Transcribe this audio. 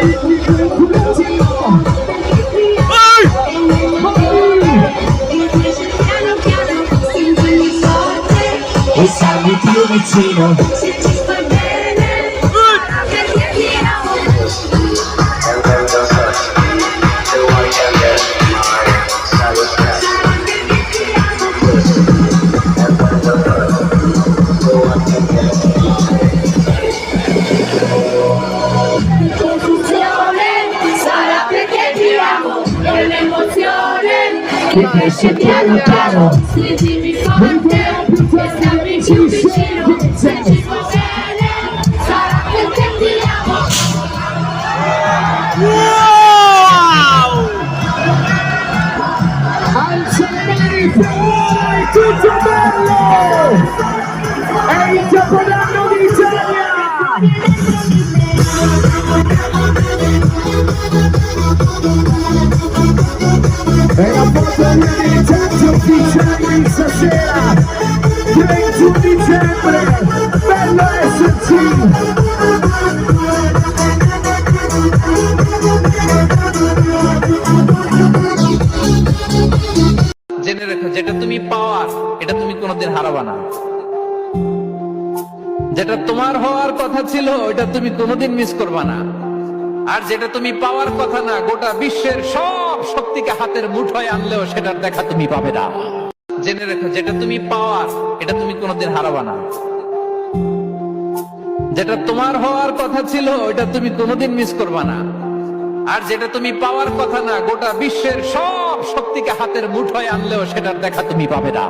E salvi più vicino. Se ci sta bene, perché ti amo. Confusione, sarà perché ti amo. E l'emozione che cresce piano piano. Stringimi forte e stammi più vicino. Se ci fa bene, sarà perché ti amo. Wow! Alcieri fuori, tutto bello! È il capodanno d'Italia! E la foto di intanto ufficiale stasera, 31 dicembre, bello esserci! জেনে রেখো, যেটা তুমি পাওয়ার এটা তুমি কোনোদিন হারাবা না। যেটা তোমার হওয়ার কথা ছিল এটা তুমি কোনোদিন মিস করবা না। আর যেটা তুমি পাওয়ার কথা না, গোটা বিশ্বের সব শক্তিকে হাতের মুঠোয় আনলেও সেটার দেখা তুমি পাবে না। জেনে রেখো, যেটা তুমি পাওয়ার এটা তুমি কোনোদিন হারাবা না। যেটা তোমার হওয়ার কথা ছিল এটা তুমি কোনোদিন মিস করবা না। আর যেটা তুমি পাওয়ার কথা না, গোটা বিশ্বের সব শক্তিকে হাতের মুঠোয় আনলেও সেটার দেখা তুমি পাবে না।